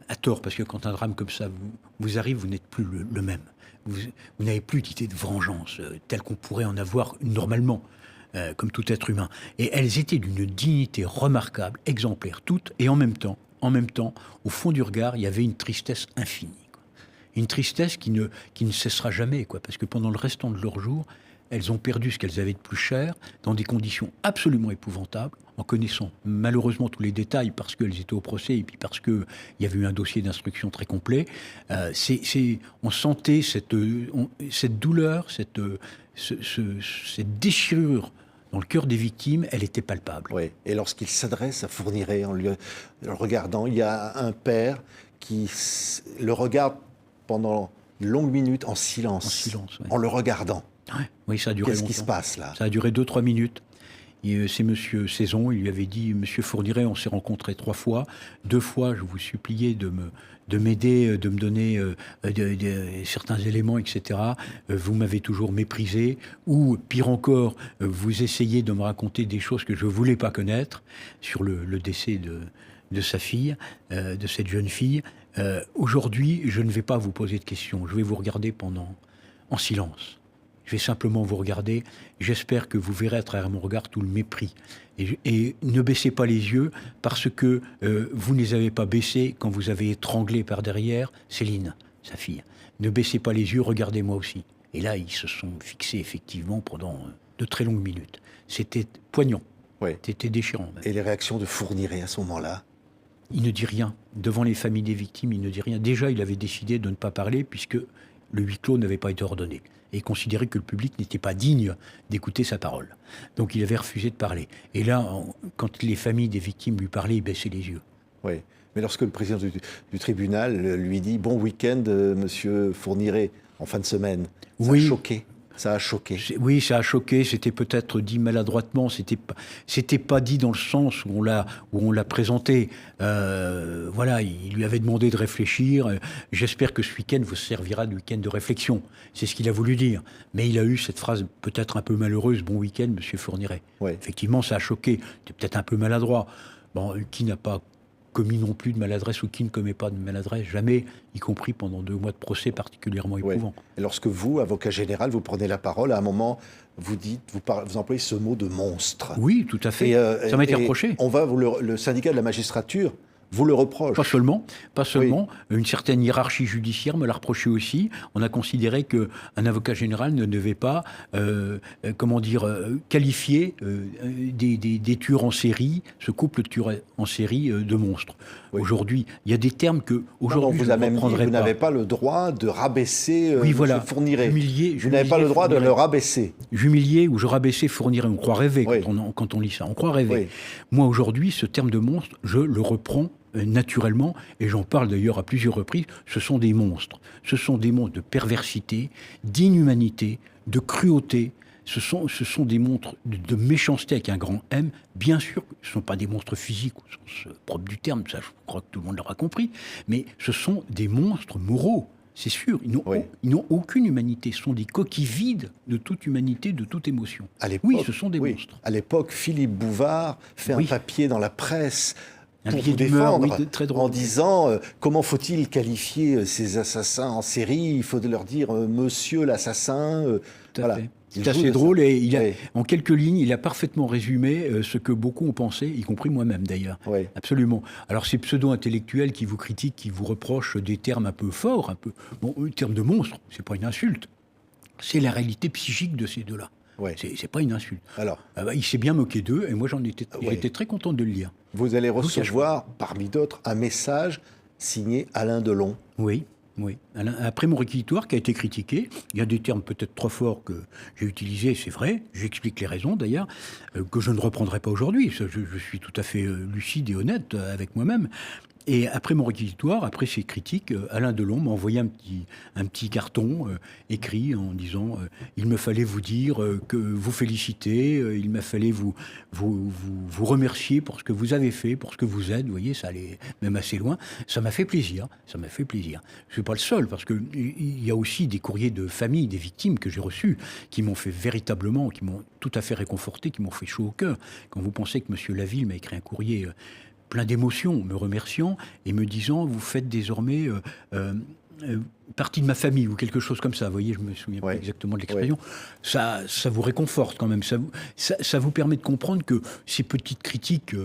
à tort, parce que quand un drame comme ça vous arrive, vous n'êtes plus le même. Vous n'avez plus d'idée de vengeance, telle qu'on pourrait en avoir normalement, comme tout être humain. Et elles étaient d'une dignité remarquable, exemplaire, toutes, et en même temps, au fond du regard, il y avait une tristesse infinie. Une tristesse qui ne cessera jamais, parce que pendant le restant de leur jour, elles ont perdu ce qu'elles avaient de plus cher dans des conditions absolument épouvantables, en connaissant malheureusement tous les détails parce qu'elles étaient au procès et puis parce qu'il y avait eu un dossier d'instruction très complet. On sentait cette douleur, cette déchirure dans le cœur des victimes, elle était palpable. Oui. Et lorsqu'il s'adresse à Fourniret en le regardant, il y a un père qui le regarde pendant une longue minute en silence. En silence, oui. En le regardant. Ouais. Oui, ça a duré longtemps. Qu'est-ce qui se passe là? Ça a duré 2-3 minutes. C'est M. Saison, il lui avait dit, M. Fourniret, on s'est rencontrés 3 fois. 2 fois, je vous suppliais de m'aider, de me donner certains éléments, etc. Vous m'avez toujours méprisé. Ou, pire encore, vous essayez de me raconter des choses que je ne voulais pas connaître sur le décès de sa fille, de cette jeune fille. Aujourd'hui, je ne vais pas vous poser de questions. Je vais vous regarder en silence. Je vais simplement vous regarder. J'espère que vous verrez à travers mon regard tout le mépris. Et ne baissez pas les yeux parce que vous ne les avez pas baissés quand vous avez étranglé par derrière Céline, sa fille. Ne baissez pas les yeux, regardez-moi aussi. Et là, ils se sont fixés effectivement pendant de très longues minutes. C'était poignant. Ouais. C'était déchirant. Même. Et les réactions de Fourniret à ce moment-là? Il ne dit rien. Devant les familles des victimes, il ne dit rien. Déjà, il avait décidé de ne pas parler puisque le huis clos n'avait pas été ordonné et considérait que le public n'était pas digne d'écouter sa parole. Donc il avait refusé de parler. Et là, quand les familles des victimes lui parlaient, il baissait les yeux. Oui, mais lorsque le président du tribunal lui dit « Bon week-end, monsieur Fourniret », en fin de semaine, ça a choqué. Ça a choqué. Oui, ça a choqué. C'était peut-être dit maladroitement. C'était pas dit dans le sens où on l'a présenté. Voilà, il lui avait demandé de réfléchir. J'espère que ce week-end vous servira de week-end de réflexion. C'est ce qu'il a voulu dire. Mais il a eu cette phrase peut-être un peu malheureuse. Bon week-end, monsieur Fourniret. Ouais. Effectivement, ça a choqué. C'était peut-être un peu maladroit. Bon, qui n'a pas commis non plus de maladresse ou qui ne commet pas de maladresse, jamais, y compris pendant 2 mois de procès particulièrement éprouvants. Et lorsque vous, avocat général, vous prenez la parole, à un moment, vous employez ce mot de monstre. Oui, tout à fait. Ça m'a été reproché. Le syndicat de la magistrature vous le reproche. Pas seulement. Oui. Une certaine hiérarchie judiciaire me l'a reproché aussi. On a considéré qu'un avocat général ne devait pas, qualifier des tueurs en série, ce couple de tueurs en série de monstres. Oui. Aujourd'hui, il y a des termes que aujourd'hui vous n'avez pas le droit de rabaisser voilà. Fourniret. Vous n'avez pas le droit de le rabaisser. J'humiliais ou je rabaissais Fourniret. On croit rêver quand on lit ça. On croit rêver. Oui. Moi, aujourd'hui, ce terme de monstre, je le reprends naturellement, et j'en parle d'ailleurs à plusieurs reprises, ce sont des monstres. Ce sont des monstres de perversité, d'inhumanité, de cruauté. Ce sont des monstres de méchanceté avec un grand M. Bien sûr, ce ne sont pas des monstres physiques au sens propre du terme, ça je crois que tout le monde l'aura compris, mais ce sont des monstres moraux. C'est sûr, ils n'ont aucune humanité. Ce sont des coquilles vides de toute humanité, de toute émotion. Oui, ce sont des monstres. À l'époque, Philippe Bouvard fait un papier dans la presse pour vous défendre, très drôle, en disant comment faut-il qualifier ces assassins en série? Il faut leur dire monsieur l'assassin. Voilà. C'est assez drôle et en quelques lignes, il a parfaitement résumé ce que beaucoup ont pensé, y compris moi-même d'ailleurs. Oui. Absolument. Alors ces pseudo-intellectuels qui vous critiquent, qui vous reprochent des termes un peu forts, le terme de monstre, c'est pas une insulte. C'est la réalité psychique de ces deux-là. Ouais. C'est pas une insulte. Alors, il s'est bien moqué d'eux et moi j'étais très content de le lire. Vous allez recevoir, parmi d'autres, un message signé Alain Delon. Oui. Après mon réquisitoire qui a été critiqué, il y a des termes peut-être trop forts que j'ai utilisés, c'est vrai, j'explique les raisons d'ailleurs, que je ne reprendrai pas aujourd'hui. Je suis tout à fait lucide et honnête avec moi-même. Et après mon réquisitoire, après ces critiques, Alain Delon m'a envoyé un petit carton écrit en disant il me fallait vous dire que vous féliciter, il m'a fallu vous remercier pour ce que vous avez fait, pour ce que vous êtes. Vous voyez, ça allait même assez loin. Ça m'a fait plaisir. Je ne suis pas le seul parce que il y a aussi des courriers de famille des victimes que j'ai reçus qui m'ont fait véritablement, qui m'ont tout à fait réconforté, qui m'ont fait chaud au cœur. Quand vous pensez que M. Laville m'a écrit un courrier plein d'émotions, me remerciant et me disant « Vous faites désormais partie de ma famille ou quelque chose comme ça. Vous voyez, je me souviens pas exactement de l'expression. Ça vous réconforte quand même. Ça vous permet de comprendre que ces petites critiques,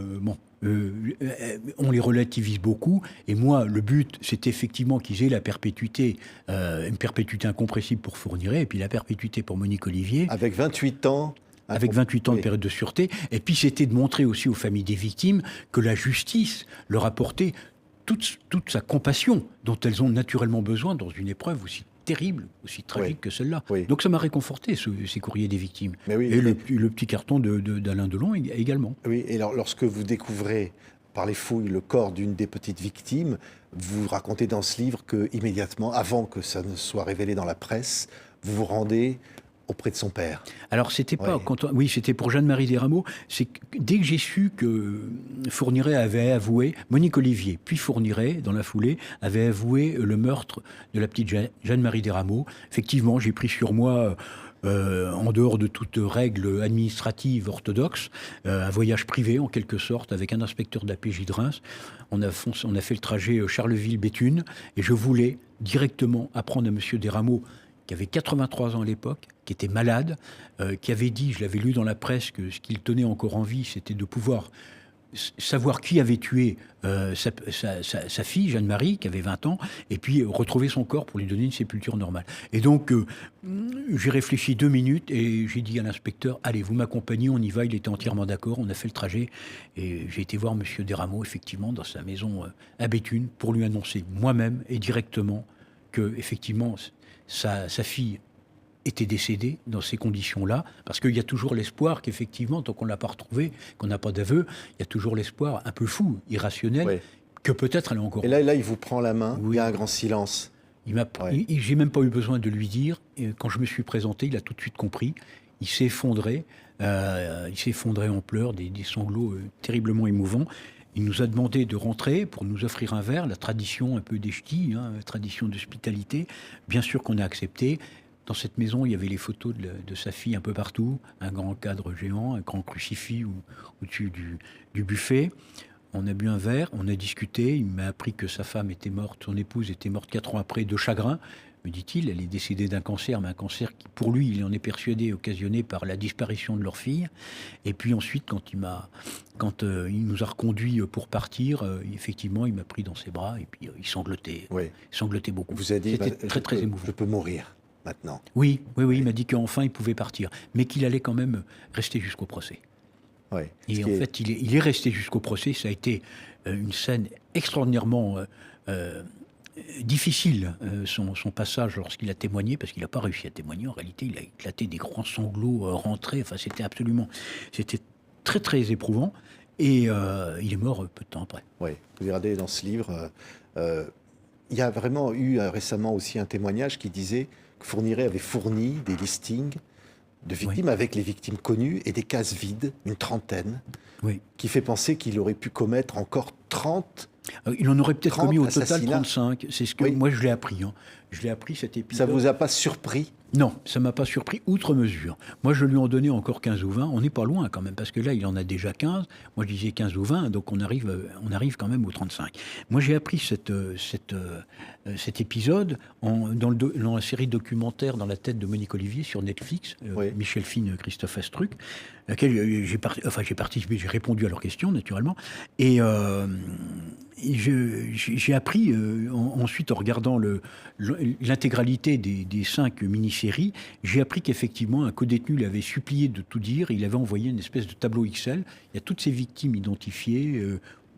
on les relativise beaucoup. Et moi, le but, c'est effectivement qu'ils aient la perpétuité, une perpétuité incompressible pour Fourniret, et puis la perpétuité pour Monique Olivier. Avec 28 ans. Avec 28 ans de période de sûreté. Et puis, c'était de montrer aussi aux familles des victimes que la justice leur apportait toute sa compassion dont elles ont naturellement besoin dans une épreuve aussi terrible, aussi tragique que celle-là. Oui. Donc ça m'a réconforté, ces courriers des victimes. Et le petit carton d'Alain Delon également. Oui, et alors, lorsque vous découvrez par les fouilles le corps d'une des petites victimes, vous racontez dans ce livre que immédiatement, avant que ça ne soit révélé dans la presse, vous vous rendez auprès de son père. Alors, c'était pas... Oui, c'était pour Jeanne-Marie Desrameaux. Dès que j'ai su que Fourniret avait avoué, Monique Olivier, puis Fourniret, dans la foulée, avait avoué le meurtre de la petite Jeanne-Marie Desrameaux. Effectivement, j'ai pris sur moi, en dehors de toute règle administrative orthodoxe, un voyage privé, en quelque sorte, avec un inspecteur de la PJ de Reims. On a fait le trajet Charleville-Béthune, et je voulais directement apprendre à M. Desrameaux, qui avait 83 ans à l'époque, qui était malade, qui avait dit, je l'avais lu dans la presse, que ce qu'il tenait encore en vie, c'était de pouvoir savoir qui avait tué sa fille, Jeanne-Marie, qui avait 20 ans, et puis retrouver son corps pour lui donner une sépulture normale. Et donc, j'ai réfléchi 2 minutes et j'ai dit à l'inspecteur, allez, vous m'accompagnez, on y va. Il était entièrement d'accord, on a fait le trajet. Et j'ai été voir M. Desrameaux, effectivement, dans sa maison à Béthune, pour lui annoncer moi-même et directement que, effectivement, sa fille était décédée dans ces conditions-là, parce qu'il y a toujours l'espoir qu'effectivement, tant qu'on ne l'a pas retrouvée, qu'on n'a pas d'aveu, il y a toujours l'espoir un peu fou, irrationnel, que peut-être elle est encore... Et là, il vous prend la main, il y a un grand silence. J'ai même pas eu besoin de lui dire, et quand je me suis présenté, il a tout de suite compris, il s'est effondré en pleurs, des sanglots terriblement émouvants. Il nous a demandé de rentrer pour nous offrir un verre, la tradition un peu des ch'tis, tradition d'hospitalité. Bien sûr qu'on a accepté. Dans cette maison, il y avait les photos de sa fille un peu partout, un grand cadre géant, un grand crucifix au-dessus du buffet. On a bu un verre, on a discuté. Il m'a appris que sa femme était morte, son épouse était morte 4 ans après de chagrin. Me dit-il, elle est décédée d'un cancer, mais un cancer qui, pour lui, il en est persuadé, occasionné par la disparition de leur fille. Et puis ensuite, quand il nous a reconduits pour partir, effectivement, il m'a pris dans ses bras et puis il sanglotait, beaucoup. Vous avez dit, c'était très émouvant. Je peux mourir maintenant. Oui, il m'a dit qu'enfin il pouvait partir, mais qu'il allait quand même rester jusqu'au procès. Et en fait, il est resté jusqu'au procès. Ça a été une scène extraordinairement difficile, son passage lorsqu'il a témoigné, parce qu'il n'a pas réussi à témoigner. En réalité, il a éclaté des grands sanglots rentrés. Enfin, c'était très, très éprouvant. Et il est mort peu de temps après. Oui, vous regardez dans ce livre, il y a vraiment eu récemment aussi un témoignage qui disait que Fourniret avait fourni des listings de victimes avec les victimes connues et des cases vides, une trentaine, qui fait penser qu'il aurait pu commettre encore 30. Il en aurait peut-être commis au total 35. C'est ce que moi je l'ai appris. Je l'ai appris cet épisode. Ça vous a pas surpris ? Non, ça m'a pas surpris, outre mesure. Moi, je lui en donnais encore 15 ou 20. On n'est pas loin quand même, parce que là, il en a déjà 15. Moi, je disais 15 ou 20, donc on arrive quand même aux 35. Moi, j'ai appris cet épisode dans la série documentaire Dans la tête de Monique Olivier sur Netflix, Michel Fine, Christophe Astruc, à laquelle j'ai participé, j'ai répondu à leurs questions, naturellement. Et j'ai appris, ensuite, en regardant l'intégralité des 5 mini-séries, j'ai appris qu'effectivement, un codétenu l'avait supplié de tout dire. Il avait envoyé une espèce de tableau Excel. Il y a toutes ces victimes identifiées,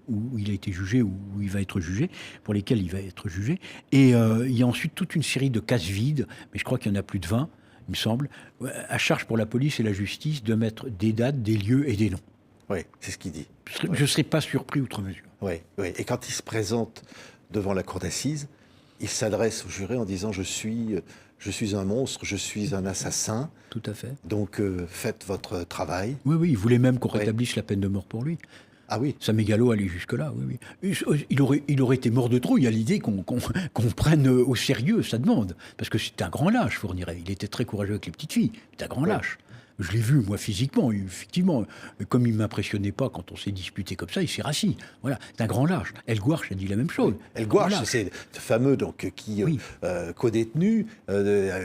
où il a été jugé, où il va être jugé, pour lesquelles il va être jugé. Et il y a ensuite toute une série de cases vides, mais je crois qu'il y en a plus de 20, il me semble, à charge pour la police et la justice de mettre des dates, des lieux et des noms. Oui, c'est ce qu'il dit. Je ne serais pas surpris outre mesure. Oui. Et quand il se présente devant la cour d'assises, il s'adresse au juré en disant « Je suis un monstre, je suis un assassin. » Tout à fait. Donc, faites votre travail. Oui, il voulait même qu'on rétablisse la peine de mort pour lui. Ah oui. Sa mégalo allait jusque-là, oui. Il aurait été mort de trouille à l'idée qu'on prenne au sérieux sa demande. Parce que c'était un grand lâche, Fourniret. Il était très courageux avec les petites filles. C'était un grand lâche. Je l'ai vu, moi, physiquement, effectivement. Comme il ne m'impressionnait pas quand on s'est disputé comme ça, il s'est rassis. Voilà, c'est un grand lâche. El Gouarch a dit la même chose. El Gouarch, c'est ce fameux co-détenu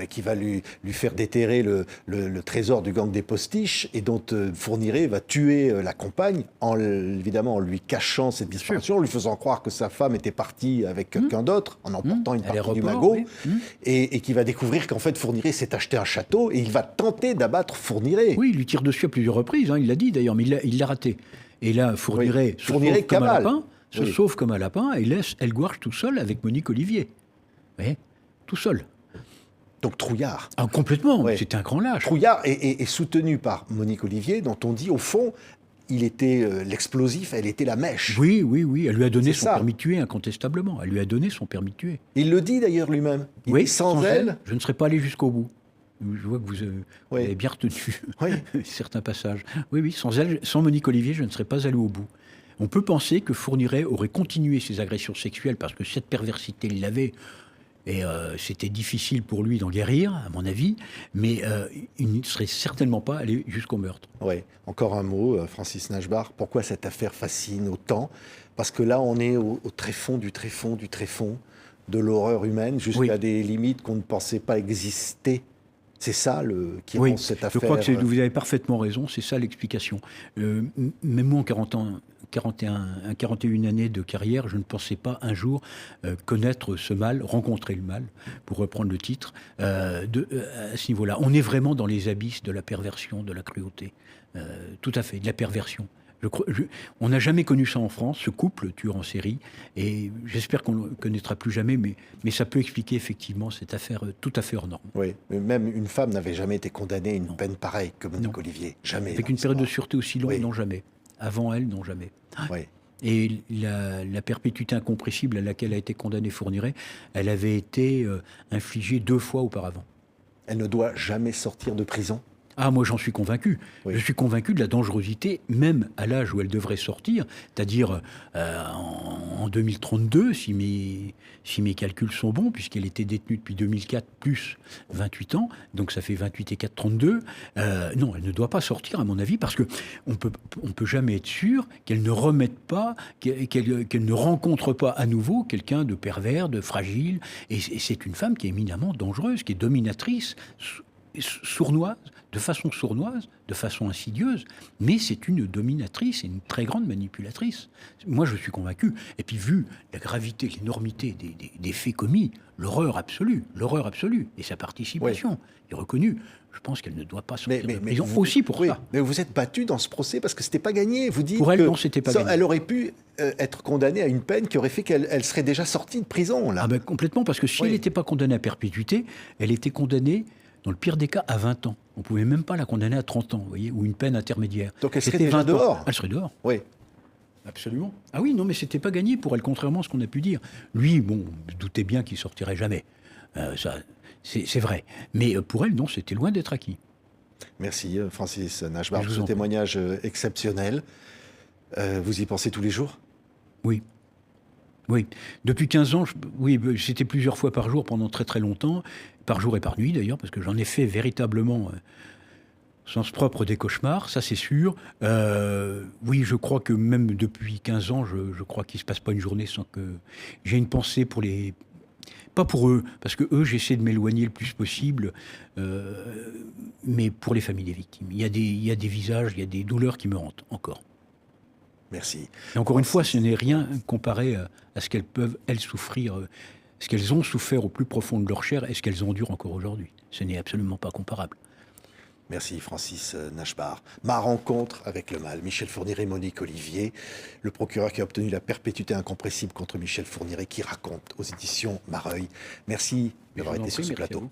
qui va lui faire déterrer le trésor du gang des postiches et dont Fourniret va tuer la compagne, évidemment en lui cachant cette disparition, en lui faisant croire que sa femme était partie avec quelqu'un d'autre, en emportant une partie du magot, et qui va découvrir qu'en fait Fourniret s'est acheté un château et il va tenter d'abattre Fourniret. Oui, il lui tire dessus à plusieurs reprises, il l'a dit d'ailleurs, mais il l'a raté. Et là, Fourniret se sauve comme un lapin et laisse El Gouarch tout seul avec Monique Olivier. Vous voyez, tout seul. Donc trouillard. Ah, complètement, c'était un grand lâche. Trouillard est soutenu par Monique Olivier, dont on dit au fond, il était l'explosif, elle était la mèche. Oui, elle lui a donné son permis de tuer incontestablement. Elle lui a donné son permis de tuer. Il le dit d'ailleurs lui-même. Il dit sans elle, je ne serais pas allé jusqu'au bout. Je vois que vous avez bien retenu certains passages. Oui, sans elle, sans Monique Olivier, je ne serais pas allé au bout. On peut penser que Fourniret aurait continué ses agressions sexuelles parce que cette perversité, il l'avait. Et c'était difficile pour lui d'en guérir, à mon avis, mais il ne serait certainement pas allé jusqu'au meurtre. Oui, encore un mot, Francis Nachbar. Pourquoi cette affaire fascine autant? Parce que là, on est au tréfonds du tréfonds du tréfonds de l'horreur humaine, jusqu'à des limites qu'on ne pensait pas exister. C'est ça qui rend cette affaire... Je crois que vous avez parfaitement raison, c'est ça l'explication. Même moi, en 41 années de carrière, je ne pensais pas un jour connaître ce mal, rencontrer le mal, pour reprendre le titre, à ce niveau-là. On est vraiment dans les abysses de la perversion, de la cruauté. Tout à fait, de la perversion. On n'a jamais connu ça en France, ce couple tueur en série, et j'espère qu'on ne le connaîtra plus jamais, mais ça peut expliquer effectivement cette affaire tout à fait hors norme. Oui, mais même une femme n'avait jamais été condamnée à une peine pareille que Monique Olivier. Jamais. Avec une période de sûreté aussi longue, non jamais. Avant elle, non jamais. Oui. Et la perpétuité incompressible à laquelle a été condamnée Fourniret, elle avait été infligée 2 fois auparavant. Elle ne doit jamais sortir de prison? Ah, moi j'en suis convaincu. Je suis convaincu de la dangerosité, même à l'âge où elle devrait sortir, c'est-à-dire en 2032, si mes calculs sont bons, puisqu'elle était détenue depuis 2004 plus 28 ans, donc ça fait 28 et 4, 32. Non, elle ne doit pas sortir, à mon avis, parce qu'on peut jamais être sûr qu'elle ne remette pas, qu'elle ne rencontre pas à nouveau quelqu'un de pervers, de fragile. Et c'est une femme qui est éminemment dangereuse, qui est dominatrice, sournoise, de façon insidieuse, mais c'est une dominatrice et une très grande manipulatrice. Moi, je suis convaincu. Et puis, vu la gravité, l'énormité des faits commis, l'horreur absolue, et sa participation est reconnue, je pense qu'elle ne doit pas sortir de prison aussi pour ça. Mais vous êtes battu dans ce procès parce que c'était pas gagné. Vous dites pour elle, non, c'était pas gagné. Elle aurait pu être condamnée à une peine qui aurait fait qu'elle serait déjà sortie de prison, là. Ah ben, complètement, parce que si elle n'était pas condamnée à perpétuité, elle était condamnée dans le pire des cas, à 20 ans. On ne pouvait même pas la condamner à 30 ans, vous voyez, ou une peine intermédiaire. Donc elle serait déjà dehors. Elle serait dehors. Oui. Absolument. Ah oui, non, mais c'était pas gagné pour elle, contrairement à ce qu'on a pu dire. Lui, bon, je doutais bien qu'il sortirait jamais. Ça, c'est vrai. Mais pour elle, non, c'était loin d'être acquis. Merci, Francis Nachbar, pour ce témoignage exceptionnel. Vous y pensez tous les jours? Oui. Oui. Depuis 15 ans, c'était plusieurs fois par jour pendant très très longtemps, par jour et par nuit d'ailleurs, parce que j'en ai fait véritablement, au sens propre, des cauchemars, ça c'est sûr. Oui, je crois que même depuis 15 ans, je crois qu'il ne se passe pas une journée sans que j'ai une pensée pour les... Pas pour eux, parce que eux, j'essaie de m'éloigner le plus possible, mais pour les familles des victimes. Il y a des visages, il y a des douleurs qui me hantent encore. Merci. Et encore une fois, ce n'est rien comparé à ce qu'elles peuvent, elles, souffrir, ce qu'elles ont souffert au plus profond de leur chair et ce qu'elles endurent encore aujourd'hui. Ce n'est absolument pas comparable. Merci Francis Nachbar. Ma rencontre avec le mal. Michel Fourniret, Monique Olivier, le procureur qui a obtenu la perpétuité incompressible contre Michel Fourniret, qui raconte aux éditions Mareuil. Merci d'avoir été sur ce plateau.